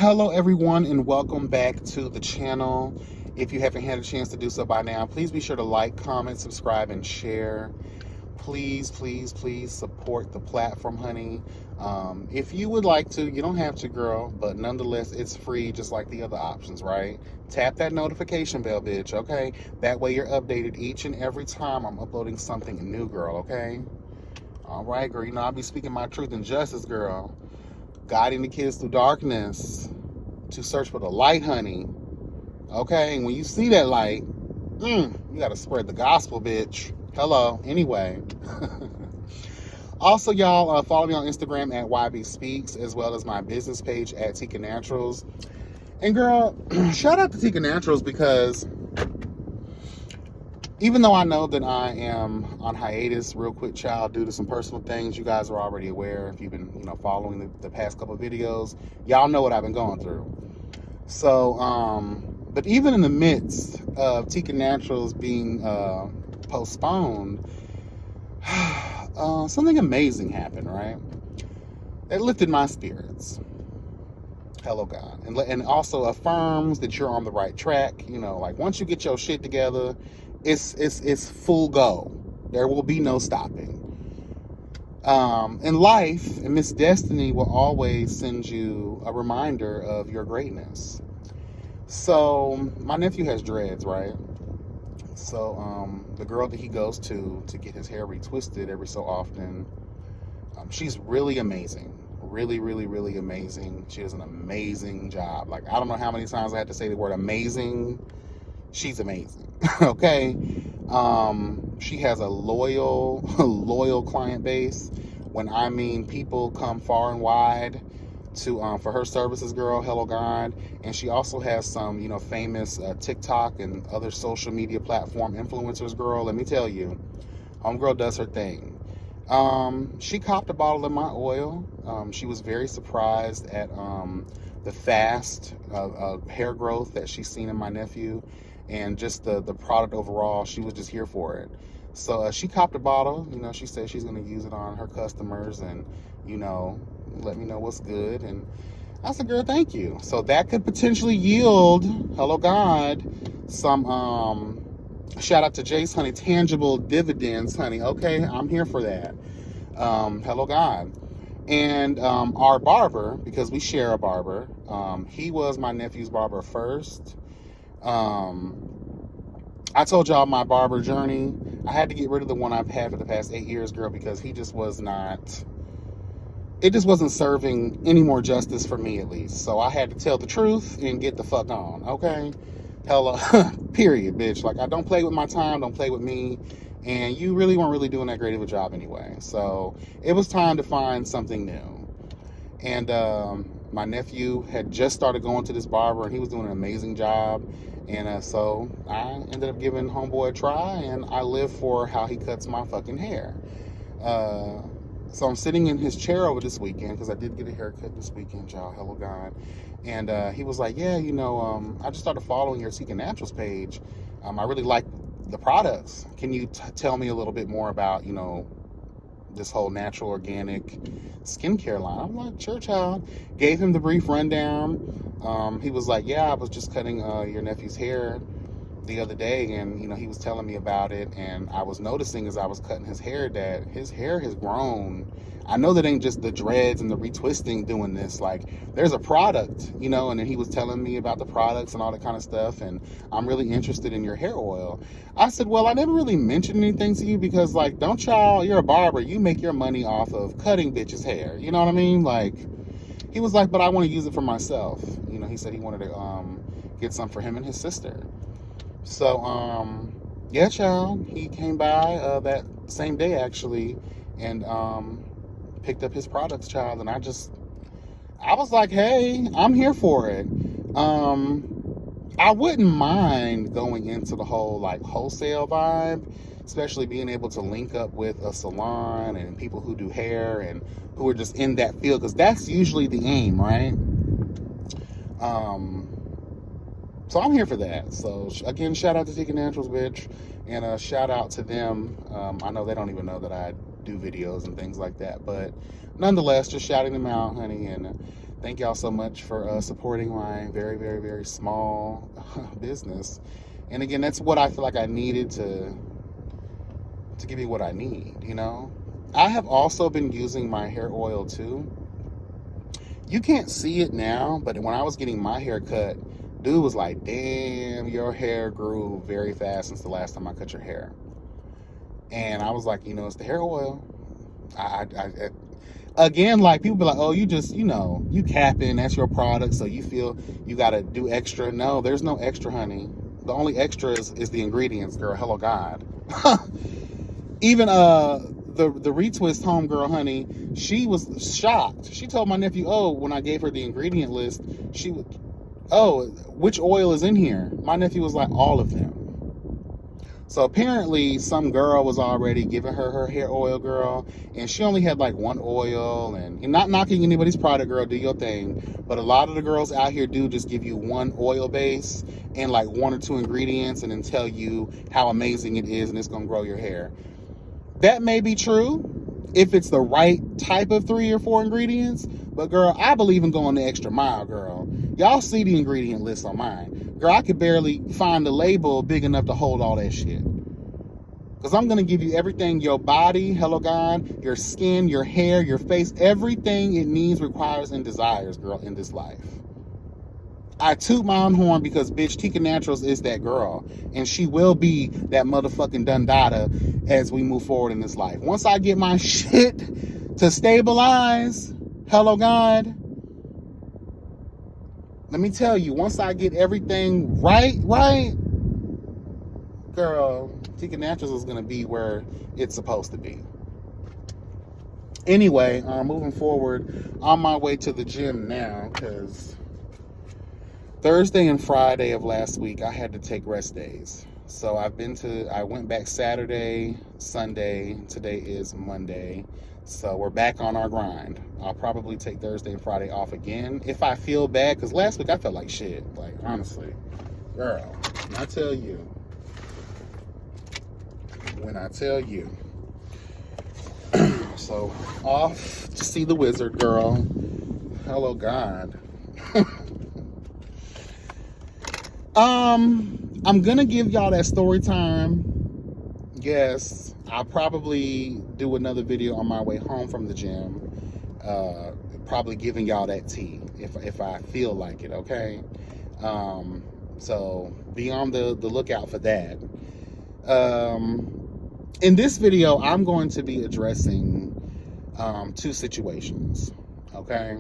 Hello everyone and welcome back to the channel. If you haven't had a chance to do so by now, please be sure to like, comment, subscribe, and share. Please support the platform, honey. If you would like to, you don't have to, girl, but nonetheless, it's free just like the other options, right? Tap that notification bell, bitch, okay? That way you're updated each and every time I'm uploading something new, girl, okay? All right, girl, you know I'll be speaking my truth and justice, girl. Guiding the kids through darkness to search for the light, honey. Okay, and when you see that light, you gotta spread the gospel, bitch. Hello. Anyway. Also, y'all, follow me on Instagram at YB Speaks, as well as my business page at Tika Naturals. And girl, shout out to Tika Naturals, because even though I know that I am on hiatus, real quick, child, due to some personal things, you guys are already aware. If you've been, following the past couple of videos, y'all know what I've been going through. So, but even in the midst of Tika Naturals being postponed, something amazing happened, right? It lifted my spirits. Hello, God. And also affirms that you're on the right track. Like once you get your shit together, it's full go. There will be no stopping. In life, and Miss Destiny will always send you a reminder of your greatness. So my nephew has dreads, right? So the girl that he goes to get his hair retwisted every so often, she's really amazing. Really amazing. She does an amazing job. Like, I don't know how many times I had to say the word amazing. She's amazing. Okay. She has a loyal client base. When I mean people come far and wide to for her services, girl. Hello, God. And she also has some famous TikTok and other social media platform influencers, girl. Let me tell you, homegirl does her thing. She copped a bottle of my oil. She was very surprised at the fast hair growth that she's seen in my nephew, and just the product overall. She was just here for it. So she copped a bottle. She said she's going to use it on her customers and let me know what's good. And I said, girl, thank you. So that could potentially yield, hello, God, some shout out to Jace, honey, tangible dividends, honey. Okay, I'm here for that. Hello, God. And our barber, because we share a barber, he was my nephew's barber first. I told y'all my barber journey. I had to get rid of the one I've had for the past 8 years, girl, because he just was not, it just wasn't serving any more justice for me, at least. So I had to tell the truth and get the fuck on, okay? Hella, period, bitch. Like, I don't play with my time, don't play with me, and you really weren't really doing that great of a job anyway. So it was time to find something new. And my nephew had just started going to this barber, and he was doing an amazing job. And so I ended up giving homeboy a try, and I live for how he cuts my fucking hair. So I'm sitting in his chair over this weekend, because I did get a haircut this weekend, y'all. Hello, God. And he was like, yeah, I just started following your Tika Naturals page. I really like the products. Can you tell me a little bit more about, this whole natural organic skincare line? I'm like, sure, child. Gave him the brief rundown. He was like, yeah, I was just cutting your nephew's hair the other day, and he was telling me about it, and I was noticing as I was cutting his hair that his hair has grown. I know that ain't just the dreads and the retwisting doing this. Like, there's a product, and then he was telling me about the products and all that kind of stuff, and I'm really interested in your hair oil. I said, well, I never really mentioned anything to you, because, like, don't y'all, you're a barber, you make your money off of cutting bitches' hair, you know what I mean? Like, he was like, but I want to use it for myself. He said he wanted to get some for him and his sister. So, yeah, child, he came by that same day, actually, and picked up his products, child, and I was like, hey, I'm here for it. I wouldn't mind going into the whole, like, wholesale vibe, especially being able to link up with a salon and people who do hair and who are just in that field, because that's usually the aim, right? So I'm here for that. So again, shout out to Tika Naturals, bitch, and shout out to them. I know they don't even know that I do videos and things like that, but nonetheless, just shouting them out, honey, and thank y'all so much for supporting my very, very, very small business. And again, that's what I feel like I needed to give me what I need, you know? I have also been using my hair oil too. You can't see it now, but when I was getting my hair cut, dude was like, damn, your hair grew very fast since the last time I cut your hair. And I was like, you know, it's the hair oil. Again, like, people be like, oh, you just, you know, you capping, that's your product, so you feel you got to do extra. No, there's no extra, honey. The only extra is the ingredients, girl. Hello, God. Even the retwist homegirl, honey, she was shocked. She told my nephew, oh, when I gave her the ingredient list, she would, oh, which oil is in here? My nephew was like, all of them. So apparently some girl was already giving her hair oil, girl, and she only had like one oil. And not knocking anybody's product, girl, do your thing, but a lot of the girls out here do just give you one oil base and like one or two ingredients and then tell you how amazing it is and it's gonna grow your hair. That may be true if it's the right type of 3 or 4 ingredients, but girl, I believe in going the extra mile, girl. Y'all see the ingredient list on mine. Girl, I could barely find the label big enough to hold all that shit. Because I'm going to give you everything, your body, hello God, your skin, your hair, your face, everything it needs, requires, and desires, girl, in this life. I toot my own horn because, bitch, Tika Naturals is that girl. And she will be that motherfucking Dundada as we move forward in this life. Once I get my shit to stabilize, hello God, let me tell you, once I get everything right, girl, Tika Naturals is going to be where it's supposed to be. Anyway, moving forward, on my way to the gym now, because Thursday and Friday of last week, I had to take rest days. So I went back Saturday, Sunday, today is Monday. So we're back on our grind. I'll probably take Thursday and Friday off again if I feel bad, because last week I felt like shit. Like, honestly, girl, when I tell you. So off to see the wizard, girl. Hello, God. I'm gonna give y'all that story time. Yes, I'll probably do another video on my way home from the gym. Probably giving y'all that tea if I feel like it, okay? So be on the lookout for that. In this video, I'm going to be addressing 2 situations, okay?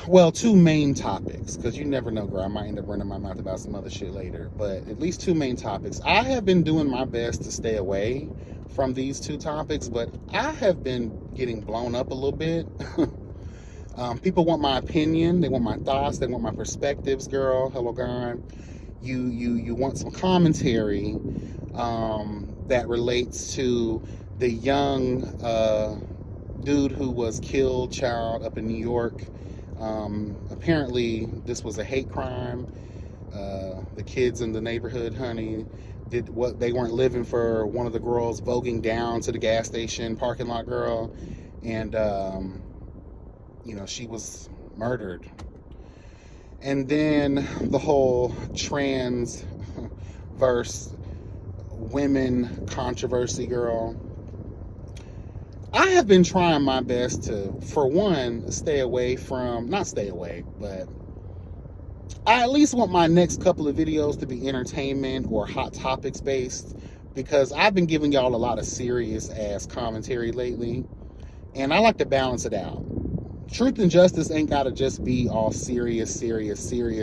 Well, 2 main topics, because you never know, girl. I might end up running my mouth about some other shit later. But at least 2 main topics. I have been doing my best to stay away from these 2 topics, but I have been getting blown up a little bit. People want my opinion. They want my thoughts. They want my perspectives, girl. Hello, God. You want some commentary that relates to the young dude who was killed, child, up in New York. Apparently this was a hate crime. The kids in the neighborhood, honey, did what they weren't living for one of the girls voguing down to the gas station parking lot, girl, and you know, she was murdered. And then the whole trans versus women controversy, girl. I have been trying my best to, for one, stay away from, not stay away, but I at least want my next couple of videos to be entertainment or hot topics based, because I've been giving y'all a lot of serious ass commentary lately, and I like to balance it out. Truth and justice ain't gotta just be all serious,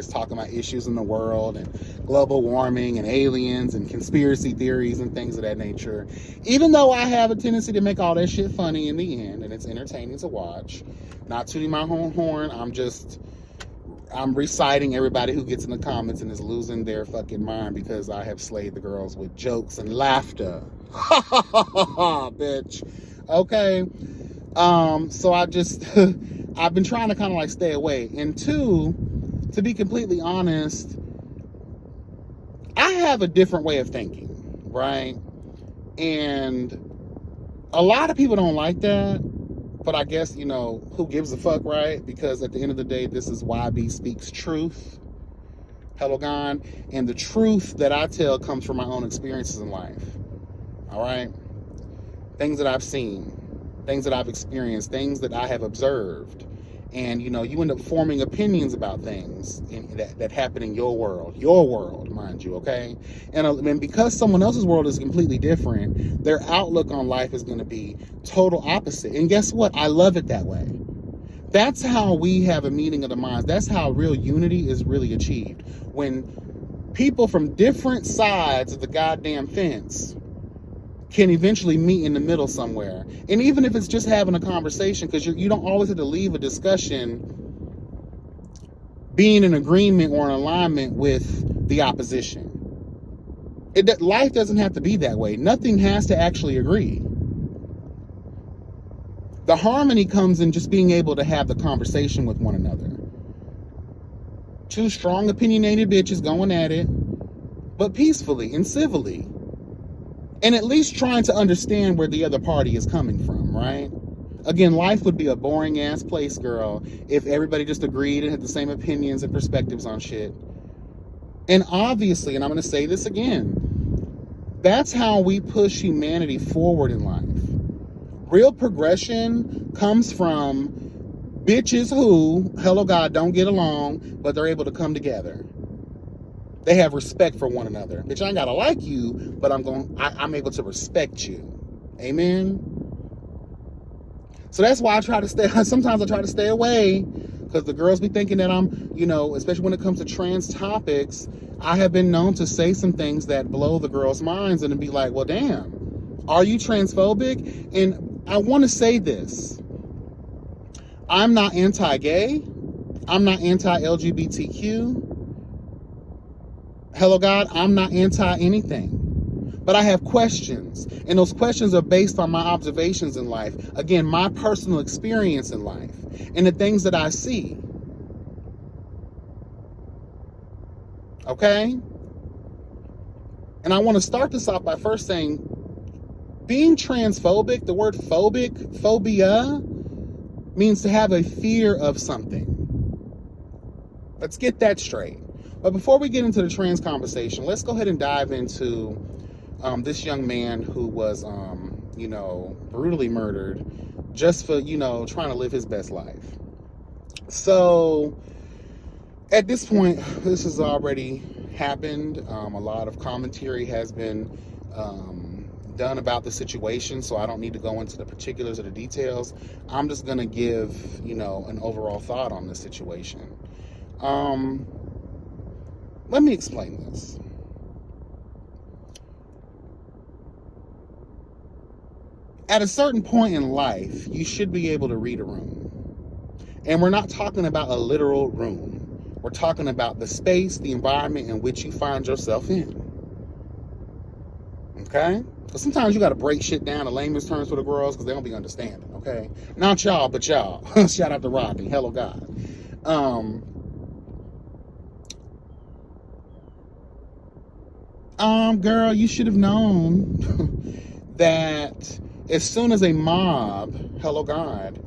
talking about issues in the world and global warming and aliens and conspiracy theories and things of that nature. Even though I have a tendency to make all that shit funny in the end and it's entertaining to watch. Not tooting my own horn, I'm reciting everybody who gets in the comments and is losing their fucking mind because I have slayed the girls with jokes and laughter. Ha ha ha ha ha, bitch. Okay. So I've been trying to kind of like stay away. And 2, to be completely honest, I have a different way of thinking, right? And a lot of people don't like that, But I guess, who gives a fuck, right? Because at the end of the day, this is YB Speaks Truth. Hello, God. And the truth that I tell comes from my own experiences in life. All right? Things that I've seen, things that I've experienced, things that I have observed. And, you end up forming opinions about things that happen in your world, mind you, okay? And because someone else's world is completely different, their outlook on life is going to be total opposite. And guess what? I love it that way. That's how we have a meeting of the minds. That's how real unity is really achieved. When people from different sides of the goddamn fence can eventually meet in the middle somewhere. And even if it's just having a conversation, because you don't always have to leave a discussion being in agreement or in alignment with the opposition. Life doesn't have to be that way. Nothing has to actually agree. The harmony comes in just being able to have the conversation with one another. Two strong, opinionated bitches going at it, but peacefully and civilly. And at least trying to understand where the other party is coming from, right? Again, life would be a boring ass place, girl, if everybody just agreed and had the same opinions and perspectives on shit. And obviously, and I'm going to say this again, that's how we push humanity forward in life. Real progression comes from bitches who, hello God, don't get along, but they're able to come together. They have respect for one another. Bitch, I ain't gotta like you, but I'm able to respect you. Amen. So that's why sometimes I try to stay away, because the girls be thinking that I'm, especially when it comes to trans topics, I have been known to say some things that blow the girls' minds and to be like, well, damn, are you transphobic? And I want to say this. I'm not anti-gay. I'm not anti-LGBTQ. Hello, God, I'm not anti-anything. But I have questions. And those questions are based on my observations in life. Again, my personal experience in life. And the things that I see. Okay? And I want to start this off by first saying, being transphobic, the word phobic, phobia, means to have a fear of something. Let's get that straight. But before we get into the trans conversation, let's go ahead and dive into this young man who was, brutally murdered just for, trying to live his best life. So at this point, this has already happened. A lot of commentary has been done about the situation, so I don't need to go into the particulars or the details. I'm just going to give, an overall thought on this situation. Let me explain this. At a certain point in life, you should be able to read a room. And we're not talking about a literal room. We're talking about the space, the environment in which you find yourself in. Okay? Because sometimes you got to break shit down in layman's terms for the girls because they don't be understanding. Okay? Not y'all, but y'all. Shout out to Rodney. Hello, God. Girl, you should have known that as soon as a mob, hello God,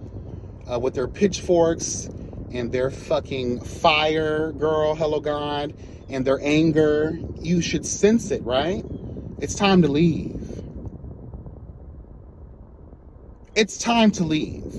with their pitchforks and their fucking fire, girl, hello God, and their anger, you should sense it, right? It's time to leave. It's time to leave.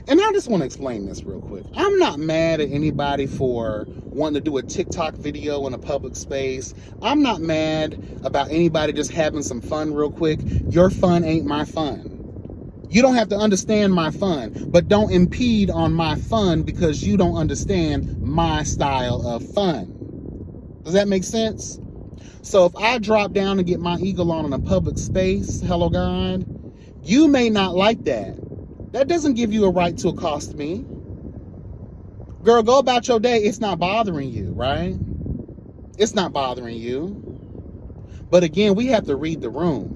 And I just want to explain this real quick. I'm not mad at anybody for wanting to do a TikTok video in a public space. I'm not mad about anybody just having some fun real quick. Your fun ain't my fun. You don't have to understand my fun, but don't impede on my fun because you don't understand my style of fun. Does that make sense? So if I drop down and get my eagle on in a public space, hello God, you may not like that. That doesn't give you a right to accost me. Girl, go about your day. It's not bothering you, right? It's not bothering you. But again, we have to read the room.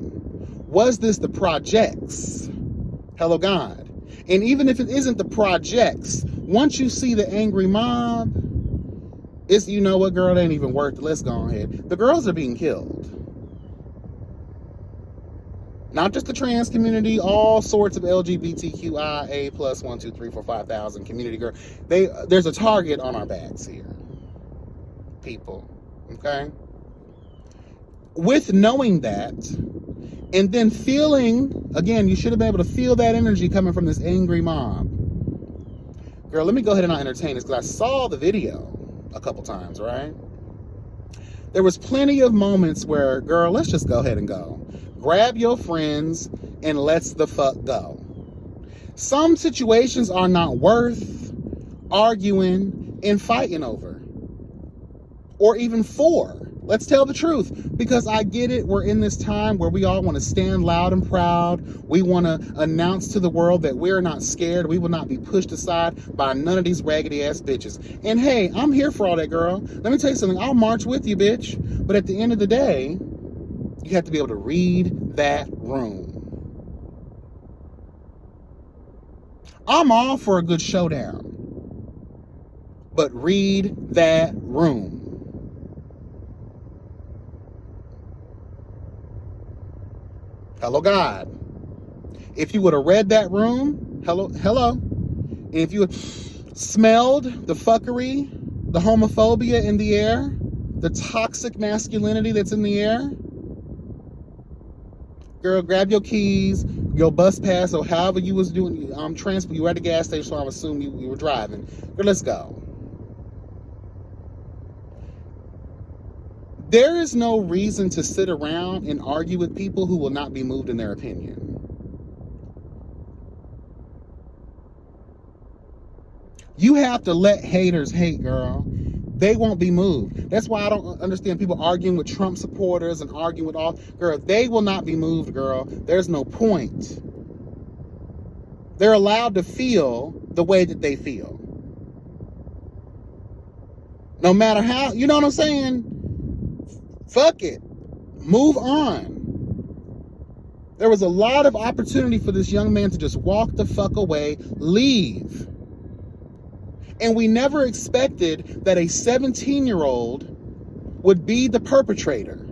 Was this the projects? Hello, God. And even if it isn't the projects, once you see the angry mob, it's, you know what, girl, it ain't even worth it. Let's go ahead. The girls are being killed. Not just the trans community, all sorts of LGBTQIA plus 1, 2, 3, 4, 5,000 community girl. There's a target on our backs here, people. Okay? With knowing that, and then feeling, again, you should have been able to feel that energy coming from this angry mob. Girl, let me go ahead and not entertain this, because I saw the video a couple times, right? There was plenty of moments where, girl, let's just go ahead and go. Grab your friends and let's the fuck go. Some situations are not worth arguing and fighting over. Or even for. Let's tell the truth. Because I get it, we're in this time where we all want to stand loud and proud. We want to announce to the world that we're not scared. We will not be pushed aside by none of these raggedy ass bitches. And hey, I'm here for all that, girl. Let me tell you something. I'll march with you, bitch. But at the end of the day, you have to be able to read that room. I'm all for a good showdown. But read that room. Hello, God. If you would have read that room, hello. And if you had smelled the fuckery, the homophobia in the air, the toxic masculinity that's in the air, girl, grab your keys, your bus pass, or however you was doing, transport. You were at the gas station, so I assume you were driving. Girl, let's go. There is no reason to sit around and argue with people who will not be moved in their opinion. You have to let haters hate, girl. They won't be moved. That's why I don't understand people arguing with Trump supporters and arguing with all. Girl, they will not be moved, girl. There's no point. They're allowed to feel the way that they feel. No matter how, you know what I'm saying? Fuck it. Move on. There was a lot of opportunity for this young man to just walk the fuck away, leave. And we never expected that a 17-year-old would be the perpetrator.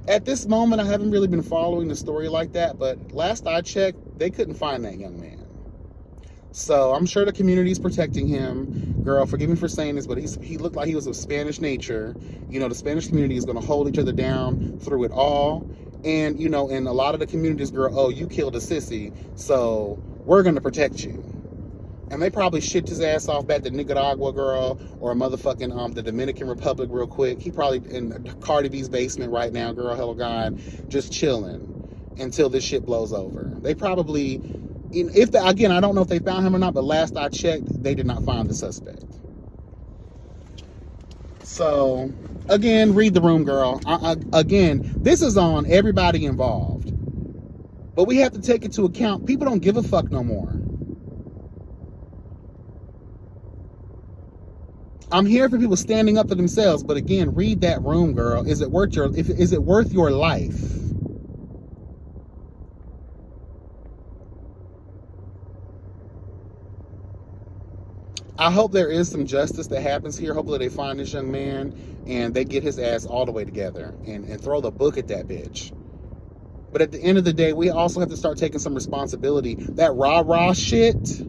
At this moment, I haven't really been following the story like that, but last I checked, they couldn't find that young man. So I'm sure the community's protecting him. Girl, forgive me for saying this, but he looked like he was of Spanish nature. You know, the Spanish community is going to hold each other down through it all. And, you know, in a lot of the communities, girl, oh, you killed a sissy, so we're going to protect you. And they probably shipped his ass off back to Nicaragua, girl, or motherfucking the Dominican Republic real quick. He probably in Cardi B's basement right now, girl, hello God, just chilling until this shit blows over. They probably... again, I don't know if they found him or not, but last I checked, they did not find the suspect. So, again, read the room, girl. Again, this is on everybody involved. But we have to take into account, people don't give a fuck no more. I'm here for people standing up for themselves, but again, read that room, girl. Is it worth your life? I hope there is some justice that happens here. Hopefully they find this young man and they get his ass all the way together and throw the book at that bitch. But at the end of the day, we also have to start taking some responsibility. That rah-rah shit,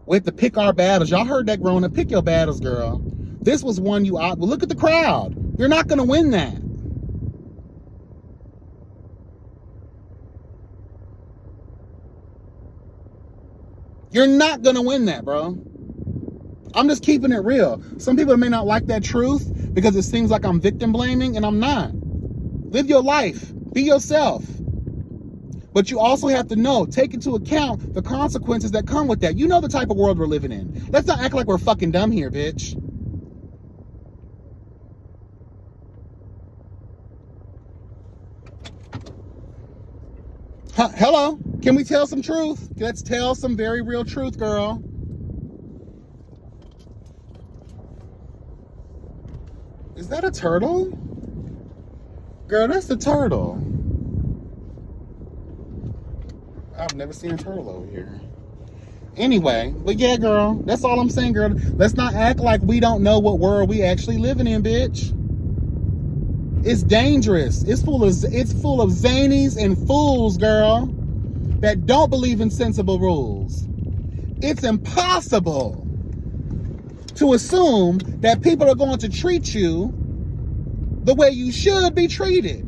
we have to pick our battles. Y'all heard that growing up. Pick your battles, girl. This was one you out. Well, look at the crowd. You're not going to win that. You're not going to win that, bro. I'm just keeping it real. Some people may not like that truth because it seems like I'm victim blaming, and I'm not. Live your life. Be yourself. But you also have to know, take into account the consequences that come with that. You know the type of world we're living in. Let's not act like we're fucking dumb here, bitch. Hello? Can we tell some truth? Let's tell some very real truth, girl. Is that a turtle? Girl, that's a turtle. I've never seen a turtle over here. Anyway, but yeah, girl, that's all I'm saying, girl. Let's not act like we don't know what world we actually living in, bitch. It's dangerous. It's full of zanies and fools, girl, that don't believe in sensible rules. It's impossible to assume that people are going to treat you the way you should be treated,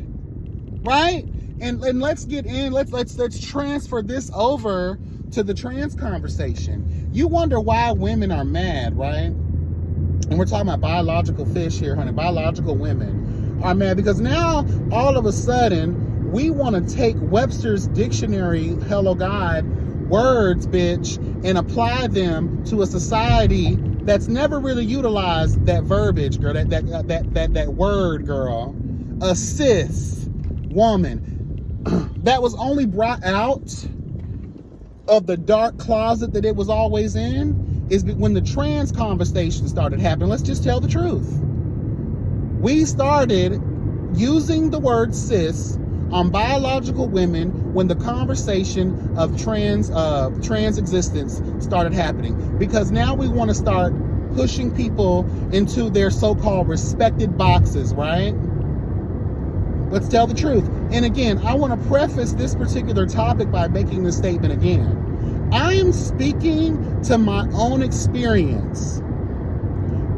right? And let's get in. Let's transfer this over to the trans conversation. You wonder why women are mad, right? And we're talking about biological fish here, honey. Biological women are mad because now all of a sudden we want to take Webster's dictionary, hello God, words, bitch, and apply them to a society that's never really utilized that verbiage, girl. That word, girl. A cis woman that was only brought out of the dark closet that it was always in is when the trans conversation started happening. Let's just tell the truth. We started using the word cis on biological women when the conversation of trans existence started happening, because now we want to start pushing people into their so-called respected boxes, right? Let's tell the truth. And again, I want to preface this particular topic by making this statement again. I am speaking to my own experience.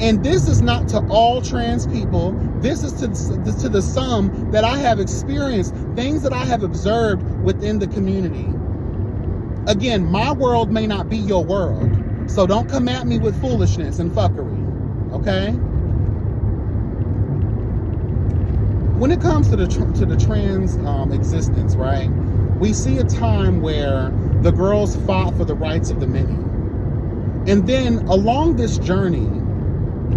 And this is not to all trans people. This is to the some that I have experienced, things that I have observed within the community. Again, my world may not be your world. So don't come at me with foolishness and fuckery, okay? When it comes to the trans existence, right? We see a time where the girls fought for the rights of the many. And then along this journey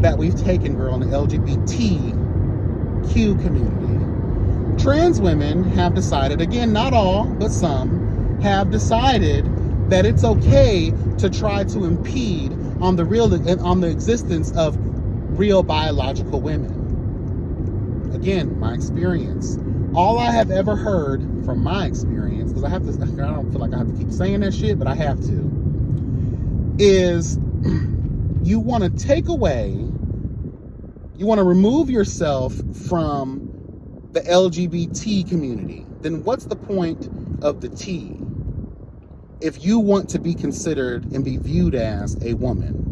that we've taken, girl, in the LGBTQ community, trans women have decided, again, not all, but some, have decided that it's okay to try to impede on the existence of real biological women. Again, my experience. All I have ever heard from my experience, because I don't feel like I have to keep saying that shit, but I have to, is you want to take away, you want to remove yourself from the LGBT community. Then what's the point of the T if you want to be considered and be viewed as a woman?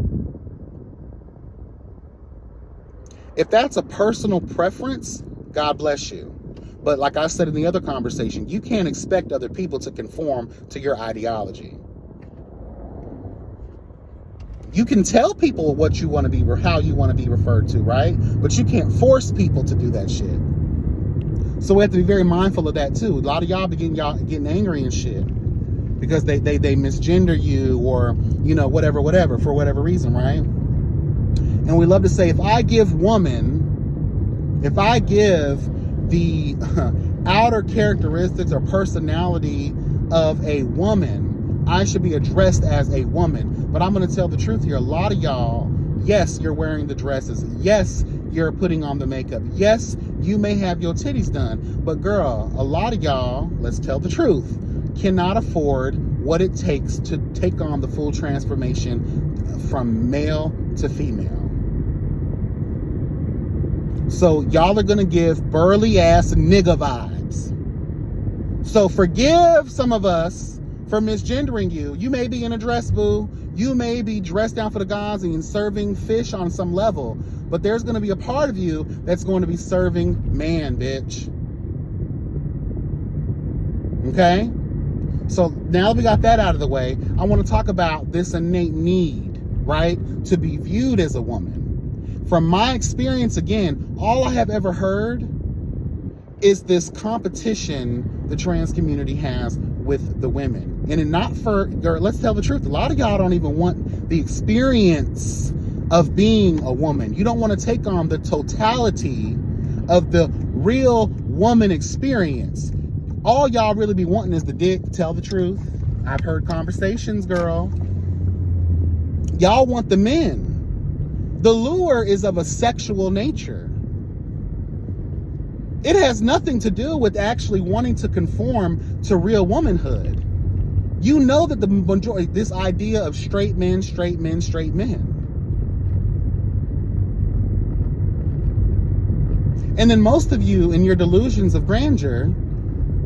If that's a personal preference, God bless you. But like I said in the other conversation, you can't expect other people to conform to your ideology. You can tell people what you want to be or how you want to be referred to, right? But you can't force people to do that shit. So we have to be very mindful of that too. A lot of y'all be getting angry and shit because they misgender you, or, you know, whatever, for whatever reason, right? And we love to say, if I give the outer characteristics or personality of a woman, I should be addressed as a woman. But I'm going to tell the truth here. A lot of y'all, yes, you're wearing the dresses. Yes, you're putting on the makeup. Yes, you may have your titties done. But girl, a lot of y'all, let's tell the truth, cannot afford what it takes to take on the full transformation from male to female. So y'all are going to give burly ass nigga vibes. So forgive some of us for misgendering you. You may be in a dress, boo. You may be dressed down for the gods and serving fish on some level. But there's going to be a part of you that's going to be serving man, bitch. Okay? So now that we got that out of the way, I want to talk about this innate need, right, to be viewed as a woman. From my experience, again, all I have ever heard is this competition the trans community has with the women. And not for, girl, let's tell the truth, a lot of y'all don't even want the experience of being a woman. You don't want to take on the totality of the real woman experience. All y'all really be wanting is the dick, tell the truth. I've heard conversations, girl. Y'all want the men. The lure is of a sexual nature. It has nothing to do with actually wanting to conform to real womanhood. You know that the majority, this idea of straight men. And then most of you in your delusions of grandeur,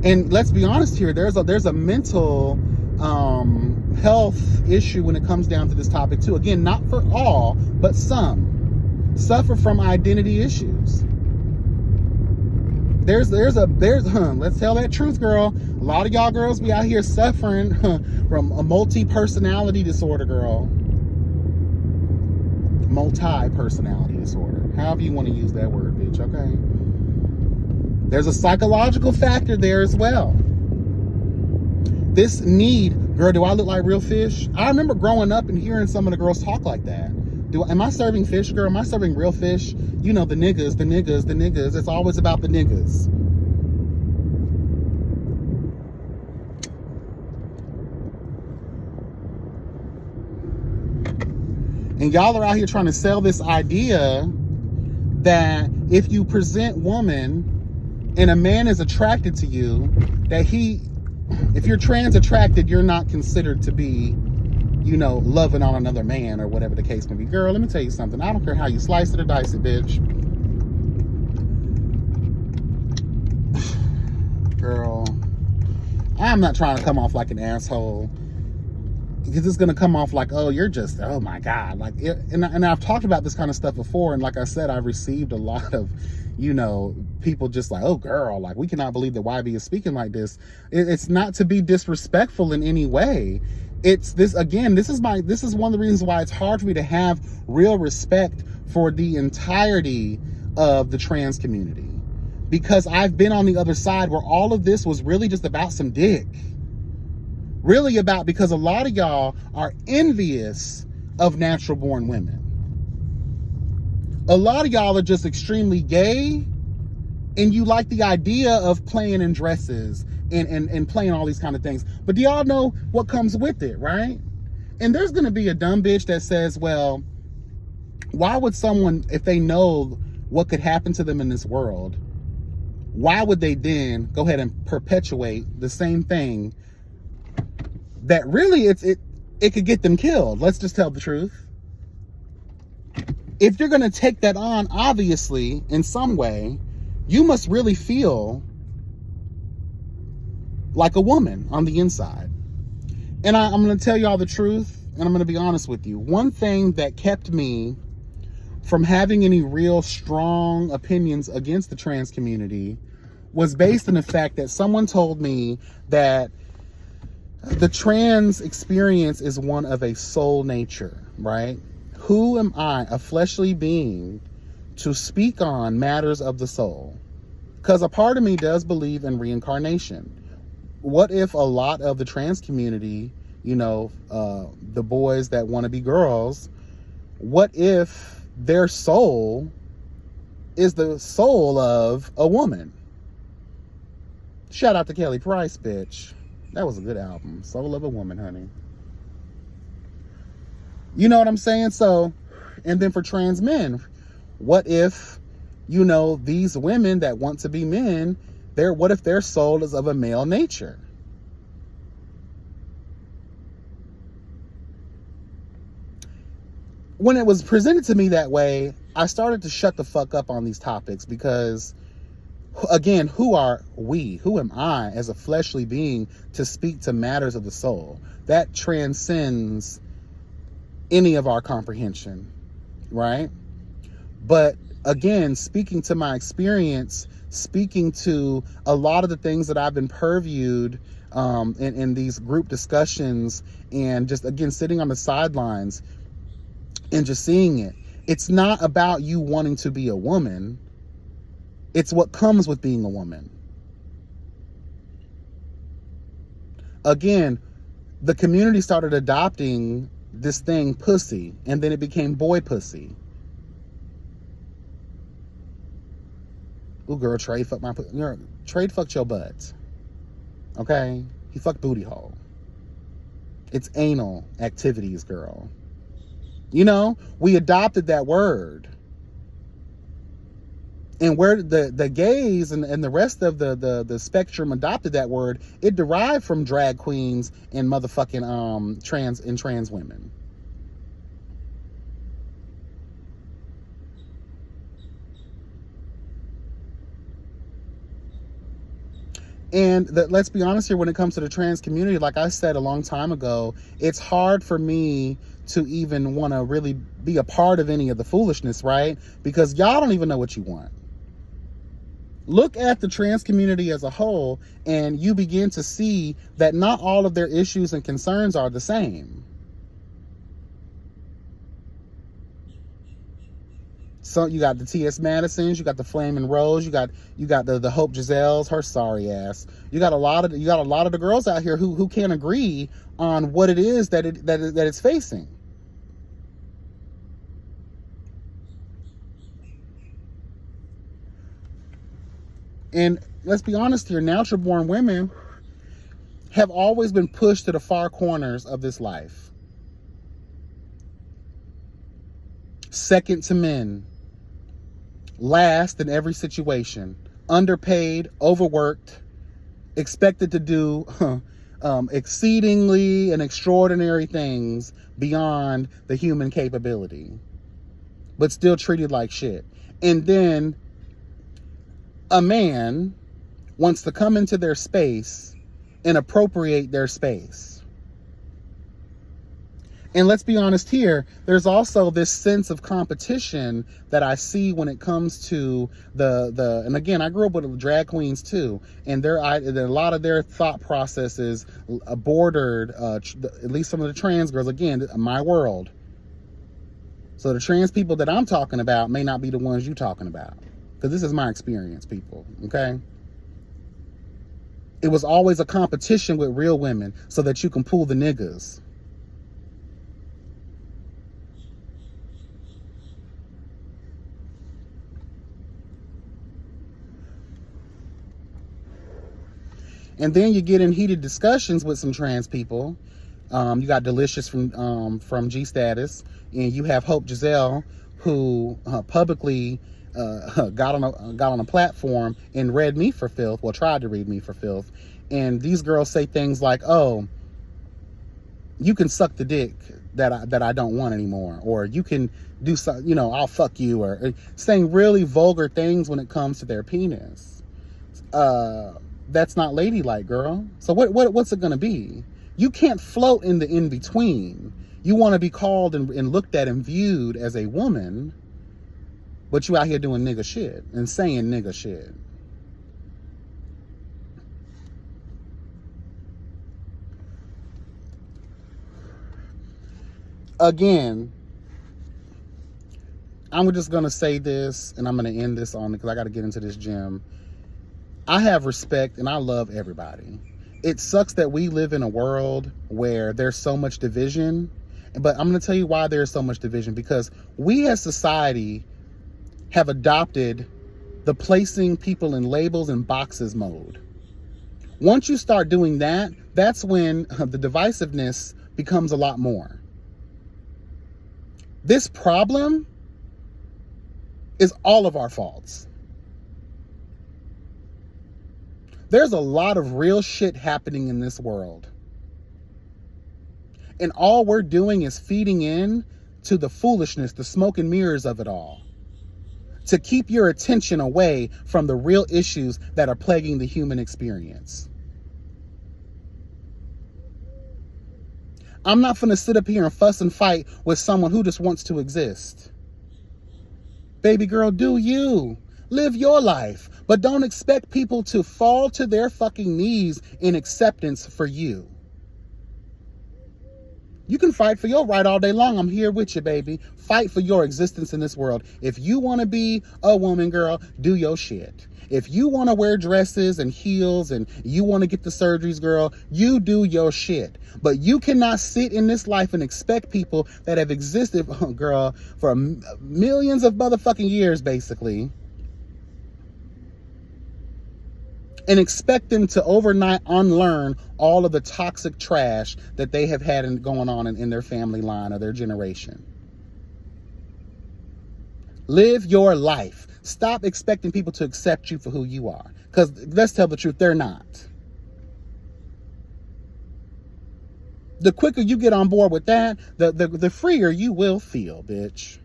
and let's be honest here, there's a mental health issue when it comes down to this topic too. Again, not for all, but some suffer from identity issues. Let's tell that truth, girl. A lot of y'all girls be out here suffering from a multi-personality disorder, girl. Multi-personality disorder. However you want to use that word, bitch, okay? There's a psychological factor there as well. This need, girl, do I look like real fish? I remember growing up and hearing some of the girls talk like that. Am I serving fish, girl? Am I serving real fish? You know, the niggas, the niggas, the niggas. It's always about the niggas. And y'all are out here trying to sell this idea that if you present woman and a man is attracted to you, that if you're trans attracted, you're not considered to be, you know, loving on another man or whatever the case may be. Girl, let me tell you something. I don't care how you slice it or dice it, bitch. Girl, I'm not trying to come off like an asshole, because it's going to come off like, oh, you're just, oh my God. Like, and I've talked about this kind of stuff before. And like I said, I've received a lot of, you know, people just like, oh girl, like, we cannot believe that YB is speaking like this. It's not to be disrespectful in any way. It's this, again, this is one of the reasons why it's hard for me to have real respect for the entirety of the trans community, because I've been on the other side where all of this was really just about some dick. Really about, because a lot of y'all are envious of natural born women. A lot of y'all are just extremely gay, and you like the idea of playing in dresses and playing all these kind of things. But do y'all know what comes with it, right? And there's going to be a dumb bitch that says, well, why would someone, if they know what could happen to them in this world, why would they then go ahead and perpetuate the same thing that really it could get them killed? Let's just tell the truth. If you're going to take that on, obviously, in some way, you must really feel like a woman on the inside. And I'm going to tell y'all the truth, and I'm going to be honest with you. One thing that kept me from having any real strong opinions against the trans community was based on the fact that someone told me that the trans experience is one of a soul nature, right? Who am I, a fleshly being, to speak on matters of the soul? Because a part of me does believe in reincarnation. What if a lot of the trans community, you know, the boys that want to be girls, what if their soul is the soul of a woman? Shout out to Kelly Price, bitch. That was a good album. Soul of a Woman, honey. You know what I'm saying? So, and then for trans men, what if, you know, these women that want to be men, what if their soul is of a male nature? When it was presented to me that way, I started to shut the fuck up on these topics, because again, who are we? Who am I as a fleshly being to speak to matters of the soul? That transcends any of our comprehension, right? But again, speaking to my experience, speaking to a lot of the things that I've been purviewed in these group discussions, and just, again, sitting on the sidelines and just seeing it. It's not about you wanting to be a woman. It's what comes with being a woman. Again, the community started adopting this thing, pussy, and then it became boy pussy. Ooh, girl, Trey fucked my pussy. Trey fucked your butt. Okay? He fucked booty hole. It's anal activities, girl. You know, we adopted that word. And where the gays and the rest of the spectrum adopted that word, it derived from drag queens and motherfucking trans women. And let's be honest here, when it comes to the trans community, like I said a long time ago, it's hard for me to even want to really be a part of any of the foolishness, right? Because y'all don't even know what you want. Look at the trans community as a whole, and you begin to see that not all of their issues and concerns are the same. So you got the T.S. Madisons, you got the Flamin' Rose, you got the Hope Giselles, her sorry ass. You got a lot of the girls out here who can't agree on what it is that it's facing. And let's be honest here, natural born women have always been pushed to the far corners of this life. Second to men, last in every situation, underpaid, overworked, expected to do exceedingly and extraordinary things beyond the human capability, but still treated like shit. And then a man wants to come into their space and appropriate their space. And let's be honest here, there's also this sense of competition that I see when it comes to and again, I grew up with drag queens too, and a lot of their thought processes bordered, at least some of the trans girls, again, my world. So the trans people that I'm talking about may not be the ones you're talking about, because this is my experience, people, okay? It was always a competition with real women so that you can pull the niggas. And then you get in heated discussions with some trans people. You got Delicious from G Status, and you have Hope Giselle, who publicly got on a platform and read me for filth. Well, tried to read me for filth. And these girls say things like, "Oh, you can suck the dick that I don't want anymore," or "You can do something, I'll fuck you," or saying really vulgar things when it comes to their penis. That's not ladylike, girl. So what's it gonna be? You can't float in the in-between. You want to be called and looked at and viewed as a woman, but you out here doing nigga shit and saying nigga shit. Again, I'm just gonna say this, and I'm gonna end this on, because I got to get into this gym. I have respect and I love everybody. It sucks that we live in a world where there's so much division, but I'm going to tell you why there's so much division. Because we as society have adopted the placing people in labels and boxes mode. Once you start doing that, that's when the divisiveness becomes a lot more. This problem is all of our faults. There's a lot of real shit happening in this world. And all we're doing is feeding in to the foolishness, the smoke and mirrors of it all, to keep your attention away from the real issues that are plaguing the human experience. I'm not finna sit up here and fuss and fight with someone who just wants to exist. Baby girl, do you. Live your life, but don't expect people to fall to their fucking knees in acceptance for you. You can fight for your right all day long. I'm here with you, baby. Fight for your existence in this world. If you want to be a woman, girl, do your shit. If you want to wear dresses and heels and you want to get the surgeries, girl, you do your shit. But you cannot sit in this life and expect people that have existed, girl, for millions of motherfucking years, basically, and expect them to overnight unlearn all of the toxic trash that they have had going on in their family line or their generation. Live your life. Stop expecting people to accept you for who you are. Because let's tell the truth, they're not. The quicker you get on board with that, the freer you will feel, bitch.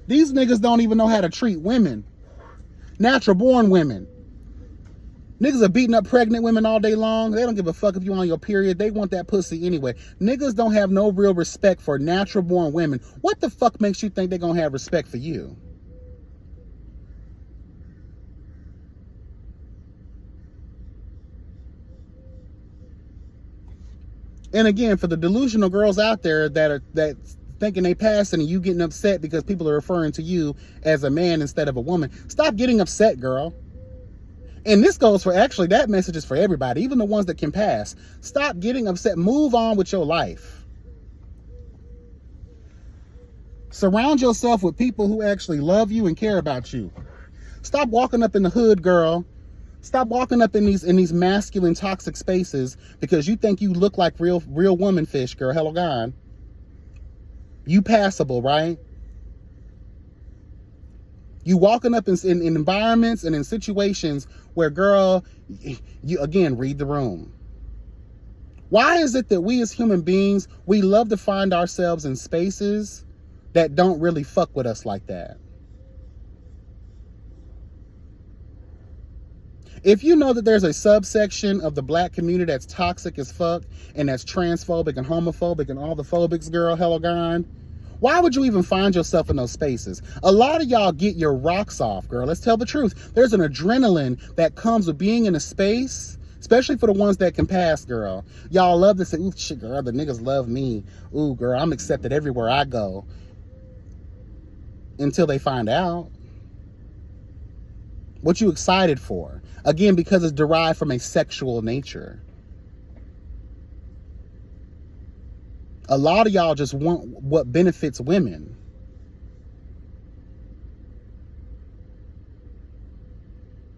These niggas don't even know how to treat women. Natural born women. Niggas are beating up pregnant women all day long. They don't give a fuck if you on your period. They want that pussy anyway. Niggas don't have no real respect for natural born women. What the fuck makes you think they're gonna have respect for you? And again, for the delusional girls out there that thinking they passing and you getting upset because people are referring to you as a man instead of a woman, stop getting upset, girl. And this goes for, actually, that message is for everybody, even the ones that can pass. Stop getting upset. Move on with your life. Surround yourself with people who actually love you and care about you. Stop walking up in the hood, girl. Stop walking up in these masculine toxic spaces because you think you look like real woman fish, girl. Hello, God. You passable, right? You walking up in environments and in situations where, girl, you again, read the room. Why is it that we as human beings, we love to find ourselves in spaces that don't really fuck with us like that? If you know that there's a subsection of the black community that's toxic as fuck and that's transphobic and homophobic and all the phobics, girl, hello, God, why would you even find yourself in those spaces? A lot of y'all get your rocks off, girl. Let's tell the truth. There's an adrenaline that comes with being in a space, especially for the ones that can pass, girl. Y'all love to say, ooh, shit, girl, the niggas love me. Ooh, girl, I'm accepted everywhere I go. Until they find out. What you excited for? Again, because it's derived from a sexual nature. A lot of y'all just want what benefits women.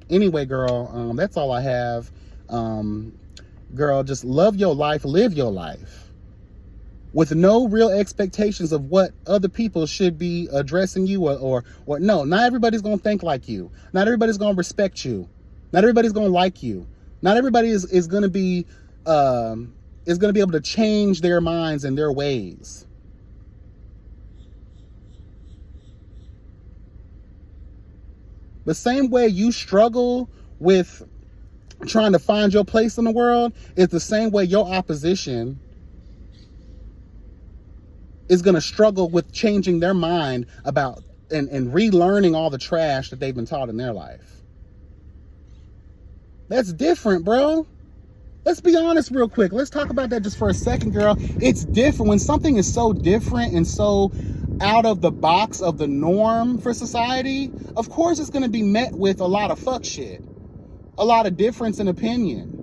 Anyway, girl, that's all I have. Girl, just love your life, live your life. With no real expectations of what other people should be addressing you or no, not everybody's going to think like you. Not everybody's going to respect you. Not everybody's going to like you. Not everybody is going to be able to change their minds and their ways. The same way you struggle with trying to find your place in the world is the same way your opposition is going to struggle with changing their mind about and relearning all the trash that they've been taught in their life. That's different, bro. Let's be honest real quick. Let's talk about that just for a second, girl. It's different. When something is so different and so out of the box of the norm for society, of course it's going to be met with a lot of fuck shit. A lot of difference in opinion.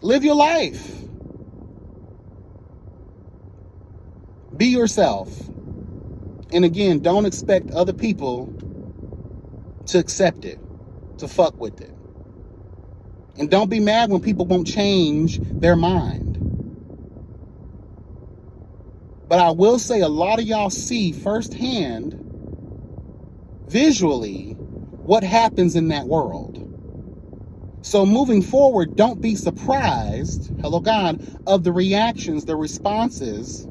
Live your life. Be yourself. And again, don't expect other people to accept it, to fuck with it. And don't be mad when people won't change their mind. But I will say a lot of y'all see firsthand, visually, what happens in that world. So moving forward, don't be surprised, hello God, of the reactions, the responses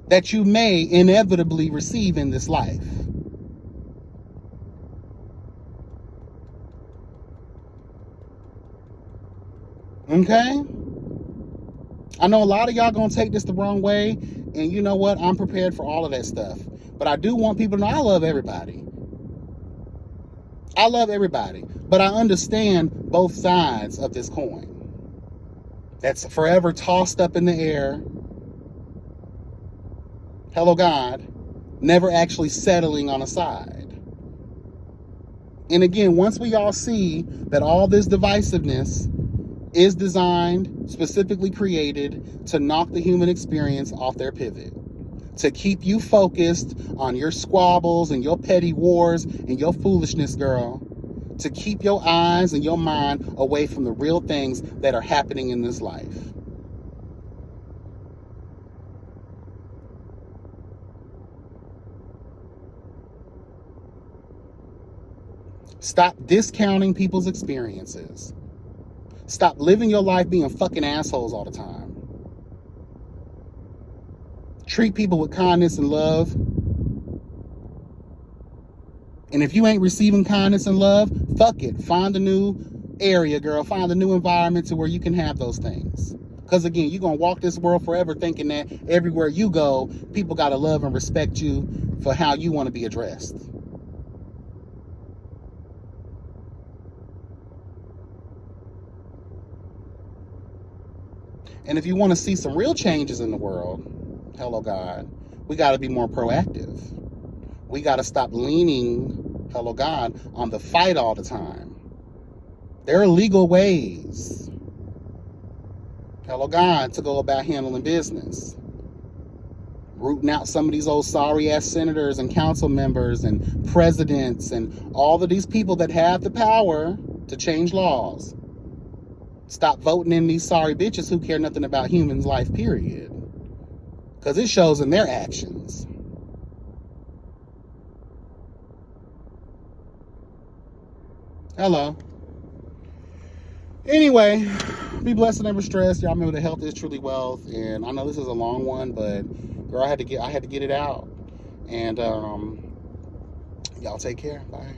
that you may inevitably receive in this life. Okay? I know a lot of y'all gonna take this the wrong way, and you know what? I'm prepared for all of that stuff. But I do want people to know I love everybody. I love everybody. But I understand both sides of this coin. That's forever tossed up in the air. Hello, God. Never actually settling on a side. And again, once we all see that all this divisiveness is designed, specifically created to knock the human experience off their pivot, to keep you focused on your squabbles and your petty wars and your foolishness, girl, to keep your eyes and your mind away from the real things that are happening in this life. Stop discounting people's experiences. Stop living your life being fucking assholes all the time. Treat people with kindness and love. And if you ain't receiving kindness and love, fuck it. Find a new area, girl. Find a new environment to where you can have those things. Because again, you're going to walk this world forever thinking that everywhere you go, people got to love and respect you for how you want to be addressed. And if you want to see some real changes in the world, hello God, we got to be more proactive. We got to stop leaning, hello God, on the fight all the time. There are legal ways, hello God, to go about handling business. Rooting out some of these old sorry ass senators and council members and presidents and all of these people that have the power to change laws. Stop voting in these sorry bitches who care nothing about humans' life, period. Because it shows in their actions. Hello. Anyway, be blessed and never stressed. Y'all remember that health is truly wealth. And I know this is a long one, but girl, I had to get it out. And y'all take care. Bye.